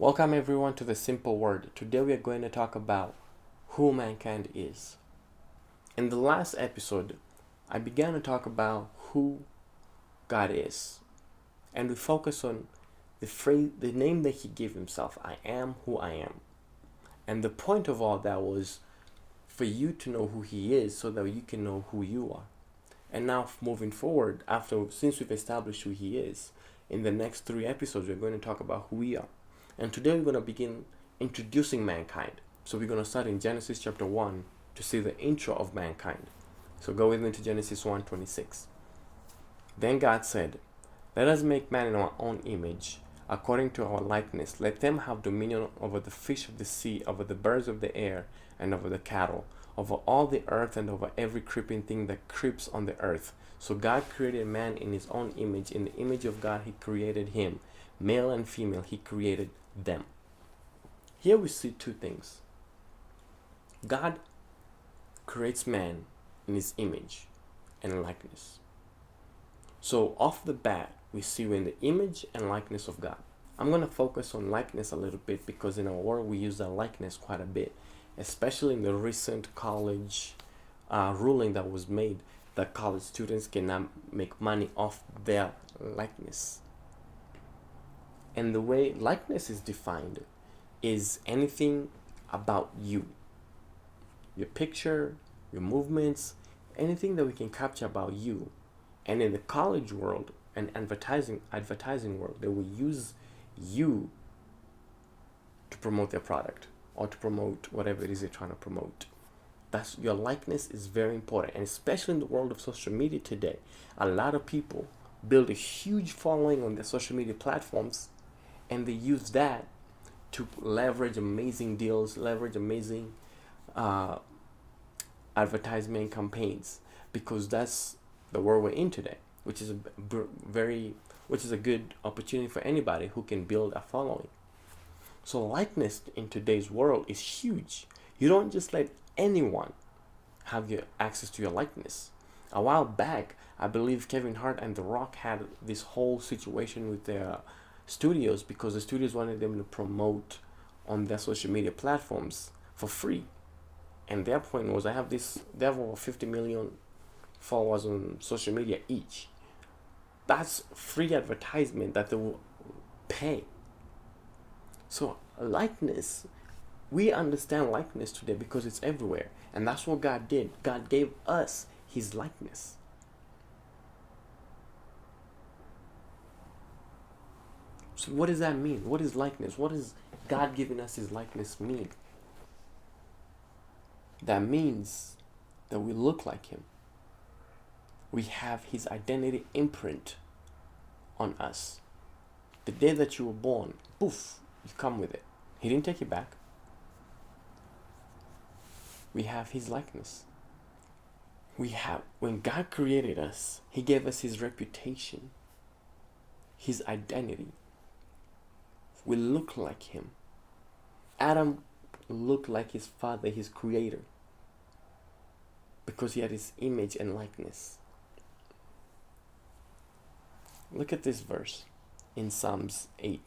Welcome everyone to the Simple Word. Today we are going to talk about who mankind is. In the last episode, I began to talk about who God is. And we focus on the name that he gave himself. I am who I am. And the point of all that was for you to know who he is so that you can know who you are. And now moving forward, since we've established who he is, in the next 3 episodes we're going to talk about who we are. And today we're going to begin introducing mankind. So we're going to start in Genesis chapter 1 to see the intro of mankind. So go with me to Genesis 1:26. Then God said, "Let us make man in our own image, according to our likeness. Let them have dominion over the fish of the sea, over the birds of the air, and over the cattle, over all the earth, and over every creeping thing that creeps on the earth." So God created man in his own image. In the image of God he created him. Male and female he created them. Here we see 2 things. God creates man in his image and likeness. So off the bat, we see we're in the image and likeness of God. I'm going to focus on likeness a little bit because in our world we use that likeness quite a bit, especially in the recent college ruling that was made that college students cannot make money off their likeness. And the way likeness is defined is anything about you. Your picture, your movements, anything that we can capture about you. And in the college world and advertising world, they will use you to promote their product or to promote whatever it is they're trying to promote. That's your likeness is very important, and especially in the world of social media today, a lot of people build a huge following on their social media platforms, and they use that to leverage amazing deals, leverage amazing advertisement campaigns, because that's the world we're in today, which is a good opportunity for anybody who can build a following. So likeness in today's world is huge. You don't just let anyone have your access to your likeness. A while back, I believe Kevin Hart and The Rock had this whole situation with their studios because the studios wanted them to promote on their social media platforms for free. And their point was, they have over 50 million followers on social media each. That's free advertisement that they will pay. So likeness, we understand likeness today because it's everywhere. And that's what God did. God gave us his likeness. So what does that mean? What is likeness? What does God giving us his likeness mean? That means that we look like him. We have his identity imprint on us. The day that you were born, poof, you come with it. He didn't take it back. We have his likeness. When God created us, he gave us his reputation, his identity. We look like him. Adam looked like his father, his creator, because he had his image and likeness. Look at this verse in Psalms 8.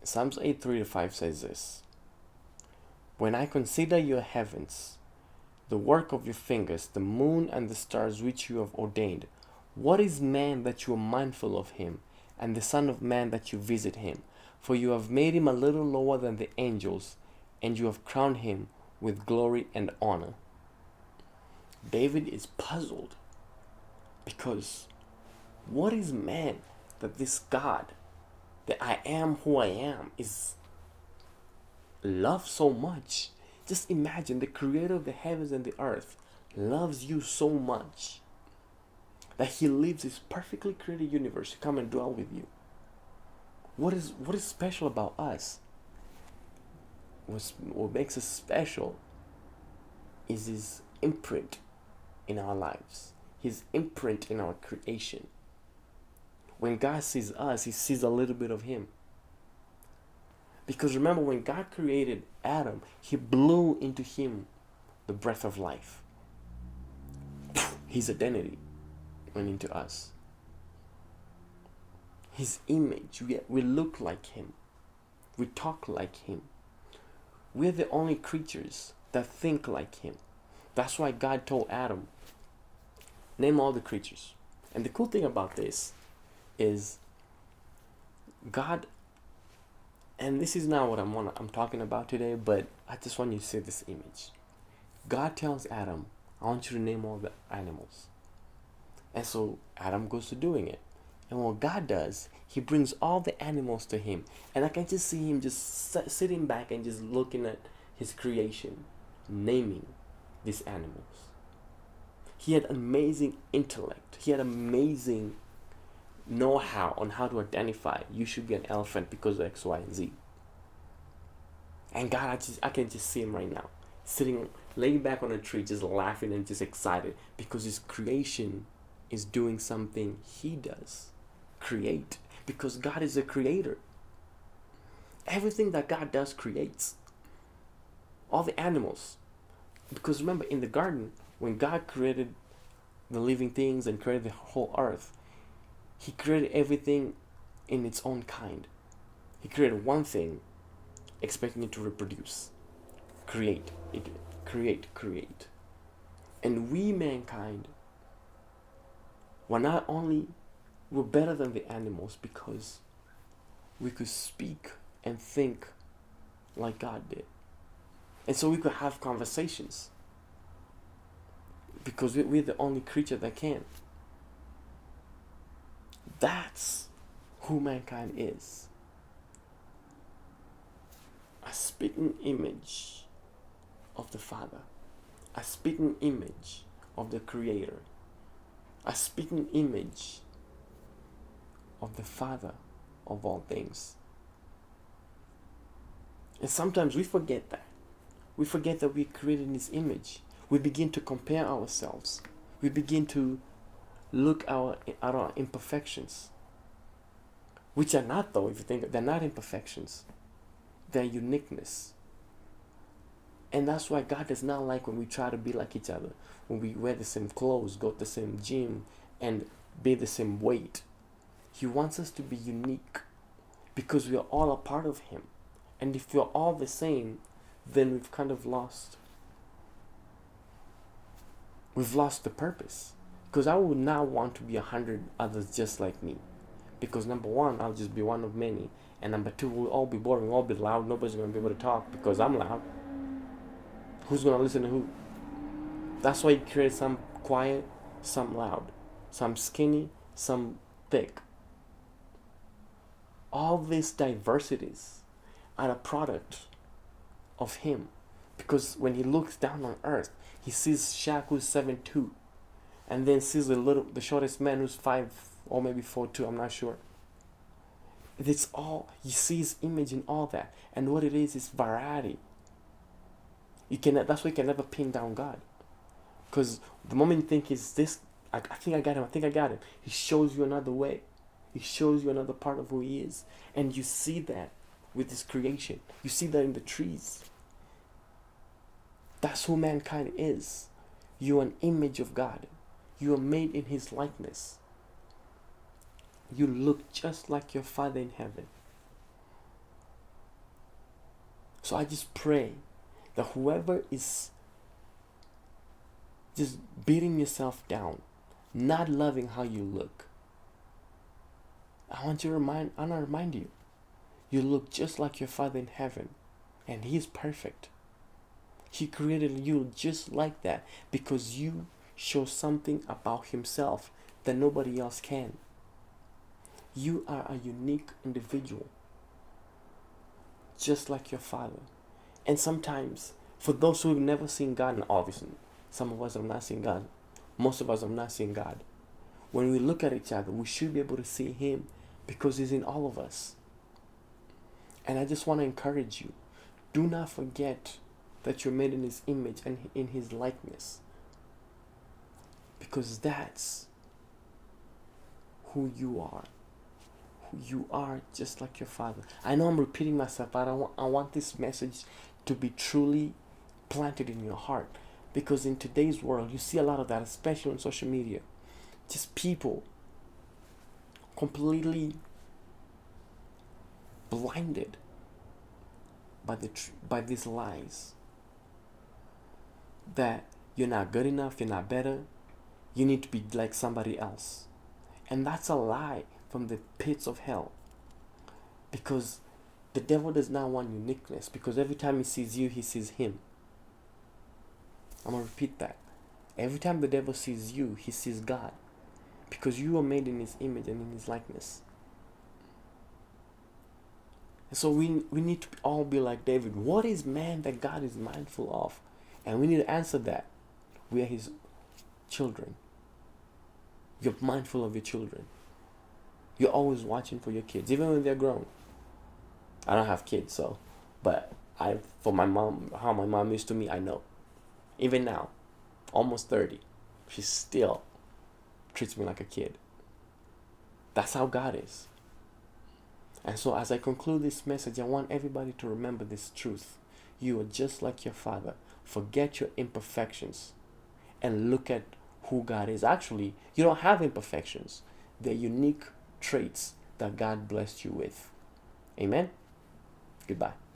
Psalms 8, 3-5 says this: "When I consider your heavens, the work of your fingers, the moon and the stars which you have ordained, what is man that you are mindful of him, and the son of man that you visit him? For you have made him a little lower than the angels, and you have crowned him with glory and honor." David is puzzled because what is man that this God, that I am who I am, is loved so much? Just imagine the creator of the heavens and the earth loves you so much that he leaves his perfectly created universe to come and dwell with you. What is special about us? What makes us special is his imprint in our lives, his imprint in our creation. When God sees us, he sees a little bit of him. Because remember, when God created Adam, he blew into him the breath of life. His identity went into us. His image. We look like him. We talk like him. We're the only creatures that think like him. That's why God told Adam, name all the creatures. And the cool thing about this is God, and this is not what I'm talking about today, but I just want you to see this image. God tells Adam, I want you to name all the animals. And so Adam goes to doing it. And what God does, he brings all the animals to him. And I can just see him just sitting back and just looking at his creation, naming these animals. He had amazing intellect. He had amazing know-how on how to identify you should be an elephant because of X, Y, and Z. And God, I can just see him right now, sitting, laying back on a tree, just laughing and just excited because his creation is doing something he does. Create. Because God is a creator. Everything that God does creates. All the animals. Because remember, in the garden, when God created the living things and created the whole earth, he created everything in its own kind. He created one thing, expecting it to reproduce. Create. Create. And we, mankind, we're better than the animals because we could speak and think like God did. And so we could have conversations because we're the only creature that can. That's who mankind is. A spitting image of the Father. A spitting image of the Creator. A spitting image of the Father of all things. And sometimes we forget that. We forget that we're created in His image. We begin to compare ourselves. We begin to look at our imperfections. Which are not, though, if you think, they're not imperfections. They're uniqueness. And that's why God does not like when we try to be like each other. When we wear the same clothes, go to the same gym, and be the same weight. He wants us to be unique because we are all a part of Him. And if we're all the same, then we've kind of lost. We've lost the purpose. Because I would not want to be 100 others just like me. Because number one, I'll just be one of many. And number two, we'll all be boring, we'll all be loud. Nobody's going to be able to talk because I'm loud. Who's going to listen to who? That's why He created some quiet, some loud. Some skinny, some thick. All these diversities are a product of Him. Because when He looks down on earth, He sees Shaq who's 7'2", and then sees the shortest man who's 5 or maybe 4'2", I'm not sure. It's all, He sees image in all that. And what it is variety. That's why you can never pin down God. Because the moment you think is this, I think I got him. He shows you another way. He shows you another part of who He is. And you see that with His creation. You see that in the trees. That's who mankind is. You are an image of God. You are made in His likeness. You look just like your Father in heaven. So I just pray that whoever is just beating yourself down, not loving how you look, I want to remind you, you look just like your Father in heaven, and He is perfect. He created you just like that because you show something about Himself that nobody else can. You are a unique individual, just like your Father. And sometimes, for those who have never seen God, and obviously some of us have not seen God, most of us have not seen God, when we look at each other, we should be able to see Him because He's in all of us. And I just want to encourage you, do not forget that you're made in His image and in His likeness. Because that's who you are. You are just like your Father. I know I'm repeating myself, but I want this message to be truly planted in your heart. Because in today's world, you see a lot of that, especially on social media. Just people completely blinded by these lies that you're not good enough, you're not better, you need to be like somebody else. And that's a lie from the pits of hell. Because the devil does not want uniqueness, because every time he sees you, he sees him. I'm going to repeat that. Every time the devil sees you, he sees God. Because you are made in his image and in his likeness. And so we need to all be like David. What is man that God is mindful of? And we need to answer that. We are his children. You're mindful of your children. You're always watching for your kids, even when they're grown. I don't have kids, but for my mom, how my mom is to me, I know. Even now, almost 30, she still treats me like a kid. That's how God is. And so as I conclude this message, I want everybody to remember this truth. You are just like your Father. Forget your imperfections and look at who God is. Actually, you don't have imperfections. They're unique traits that God blessed you with. Amen? Goodbye.